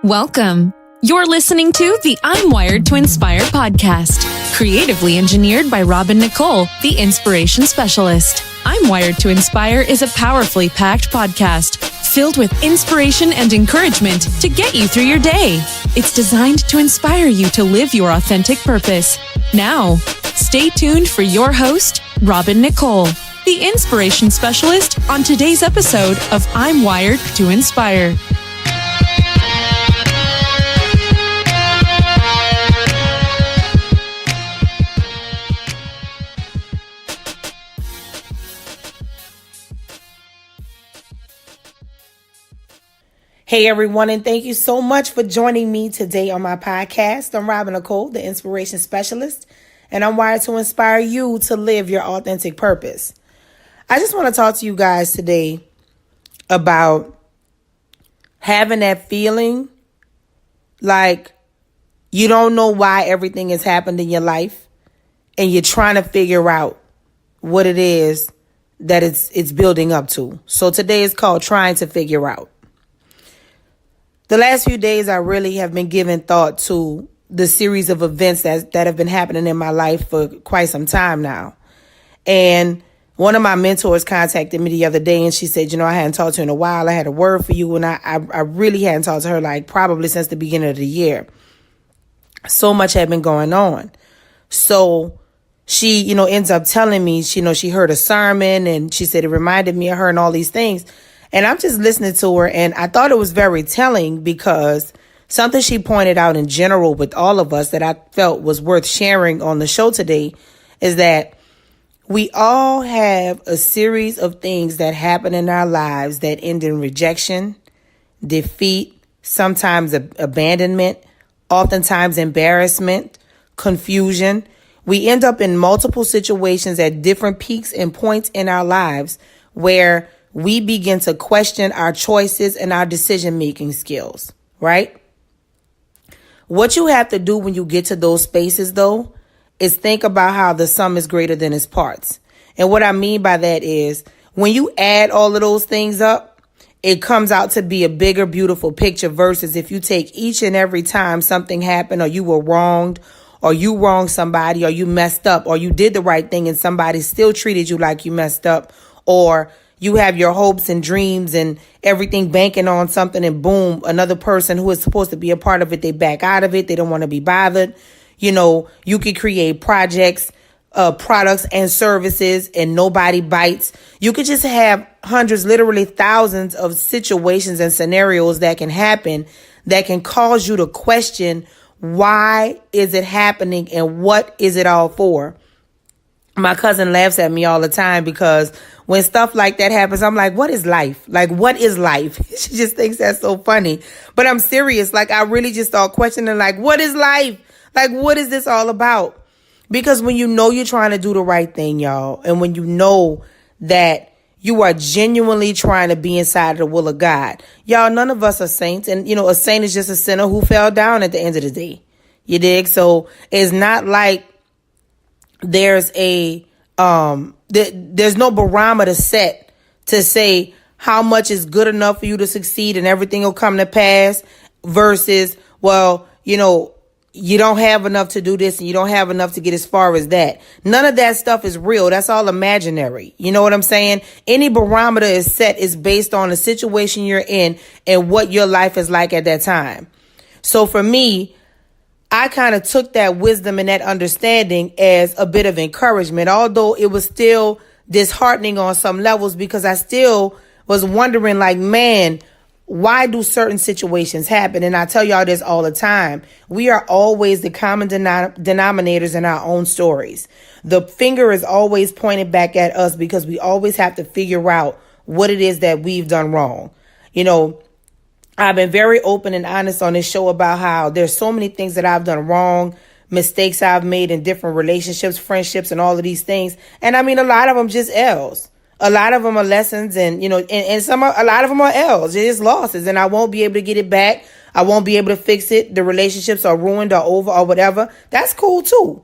Welcome. You're listening to the I'm Wired to Inspire podcast, creatively engineered by Nicole, the inspiration specialist. I'm Wired to Inspire is a powerfully packed podcast filled with inspiration and encouragement to get you through your day. It's designed to inspire you to live your authentic purpose. Now, stay tuned for your host, Nicole, the inspiration specialist, on today's episode of I'm Wired to Inspire. Hey everyone, and thank you so much for joining me today on my podcast. I'm Nicole, the inspiration specialist, and I'm wired to inspire you to live your authentic purpose. I just want to talk to you guys today about having that feeling like you don't know why everything has happened in your life, and you're trying to figure out what it is that it's building up to. So today is called Trying to Figure Out. The last few days, I really have been giving thought to the series of events that have been happening in my life for quite some time now. And one of my mentors contacted me the other day and she said, I hadn't talked to her in a while. I had a word for you. And I really hadn't talked to her like probably since the beginning of the year. So much had been going on. So she, ends up telling me, she heard a sermon and she said it reminded me of her and all these things. And I'm just listening to her, and I thought it was very telling because something she pointed out in general with all of us that I felt was worth sharing on the show today is that we all have a series of things that happen in our lives that end in rejection, defeat, sometimes abandonment, oftentimes embarrassment, confusion. We end up in multiple situations at different peaks and points in our lives where we begin to question our choices and our decision-making skills, right? What you have to do when you get to those spaces, though, is think about how the sum is greater than its parts. And what I mean by that is when you add all of those things up, it comes out to be a bigger, beautiful picture versus if you take each and every time something happened or you were wronged or you wronged somebody or you messed up or you did the right thing and somebody still treated you like you messed up, or you have your hopes and dreams and everything banking on something and boom, another person who is supposed to be a part of it, they back out of it. They don't want to be bothered. You could create projects, products and services and nobody bites. You could just have hundreds, literally thousands of situations and scenarios that can happen that can cause you to question why is it happening and what is it all for? My cousin laughs at me all the time because when stuff like that happens, I'm like, what is life? Like, what is life? She just thinks that's so funny. But I'm serious. Like, I really just start questioning, like, what is life? Like, what is this all about? Because when you know you're trying to do the right thing, y'all, and when you know that you are genuinely trying to be inside of the will of God, y'all, none of us are saints. And, a saint is just a sinner who fell down at the end of the day. You dig? So it's not like there's there's no barometer set to say how much is good enough for you to succeed and everything will come to pass versus, well, you don't have enough to do this and you don't have enough to get as far as that. None of that stuff is real. That's all imaginary. You know what I'm saying? Any barometer is set is based on the situation you're in and what your life is like at that time. So for me, I kind of took that wisdom and that understanding as a bit of encouragement, although it was still disheartening on some levels because I still was wondering like, man, why do certain situations happen? And I tell y'all this all the time. We are always the common denominators in our own stories. The finger is always pointed back at us because we always have to figure out what it is that we've done wrong. I've been very open and honest on this show about how there's so many things that I've done wrong, mistakes I've made in different relationships, friendships, and all of these things. And I mean, a lot of them just L's. A lot of them are lessons and, a lot of them are L's. They're just losses and I won't be able to get it back. I won't be able to fix it. The relationships are ruined or over or whatever. That's cool too.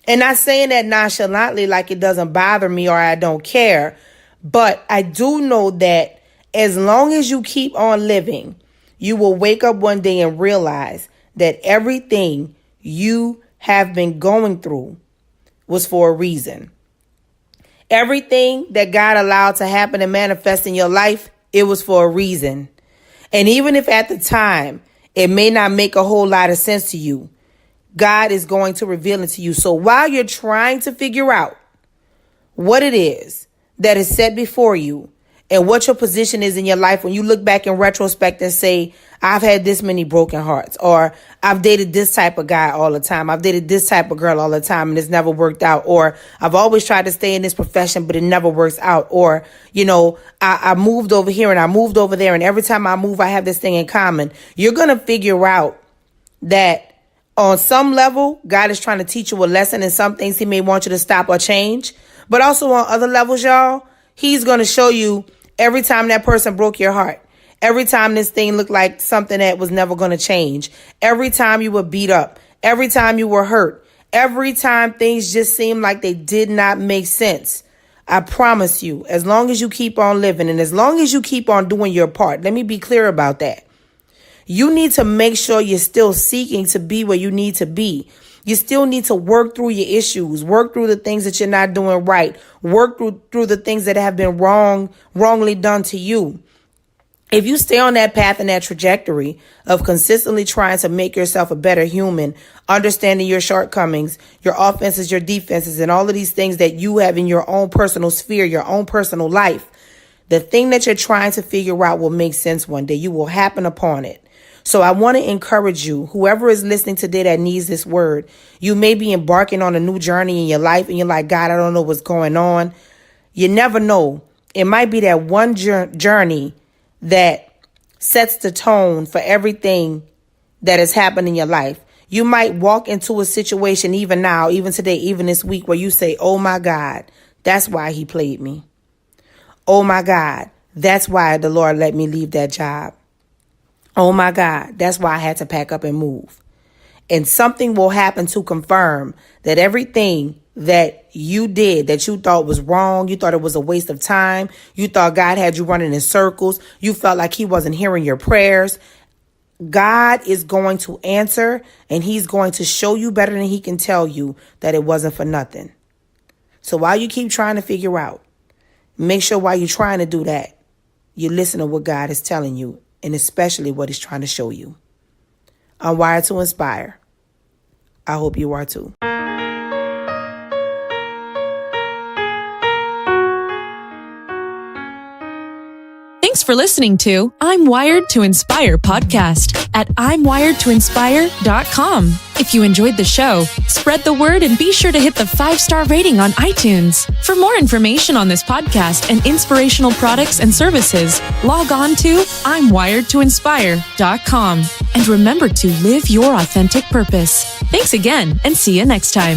And not saying that nonchalantly like it doesn't bother me or I don't care. But I do know that as long as you keep on living, you will wake up one day and realize that everything you have been going through was for a reason. Everything that God allowed to happen and manifest in your life, it was for a reason. And even if at the time it may not make a whole lot of sense to you, God is going to reveal it to you. So while you're trying to figure out what it is that is set before you and what your position is in your life, when you look back in retrospect and say, I've had this many broken hearts, or I've dated this type of guy all the time, I've dated this type of girl all the time and it's never worked out, or I've always tried to stay in this profession but it never works out, or, I moved over here and I moved over there and every time I move I have this thing in common. You're going to figure out that on some level, God is trying to teach you a lesson, and some things he may want you to stop or change. But also on other levels, y'all, he's going to show you every time that person broke your heart, every time this thing looked like something that was never going to change, every time you were beat up, every time you were hurt, every time things just seemed like they did not make sense. I promise you, as long as you keep on living and as long as you keep on doing your part, let me be clear about that. You need to make sure you're still seeking to be where you need to be. You still need to work through your issues, work through the things that you're not doing right, work through the things that have been wrongly done to you. If you stay on that path and that trajectory of consistently trying to make yourself a better human, understanding your shortcomings, your offenses, your defenses, and all of these things that you have in your own personal sphere, your own personal life, the thing that you're trying to figure out will make sense one day. You will happen upon it. So I want to encourage you, whoever is listening today that needs this word, you may be embarking on a new journey in your life and you're like, God, I don't know what's going on. You never know. It might be that one journey that sets the tone for everything that has happened in your life. You might walk into a situation even now, even today, even this week, where you say, oh my God, that's why he played me. Oh my God, that's why the Lord let me leave that job. Oh my God, that's why I had to pack up and move. And something will happen to confirm that everything that you did that you thought was wrong, you thought it was a waste of time, you thought God had you running in circles, you felt like he wasn't hearing your prayers, God is going to answer and he's going to show you better than he can tell you that it wasn't for nothing. So while you keep trying to figure out, make sure while you're trying to do that, you listen to what God is telling you. And especially what he's trying to show you. I'm wired to inspire. I hope you are too. Thanks for listening to I'm Wired to Inspire podcast at I'mWiredToInspire.com. If you enjoyed the show, spread the word and be sure to hit the 5-star rating on iTunes. For more information on this podcast and inspirational products and services, log on to I'mWiredToInspire.com. And remember to live your authentic purpose. Thanks again and see you next time.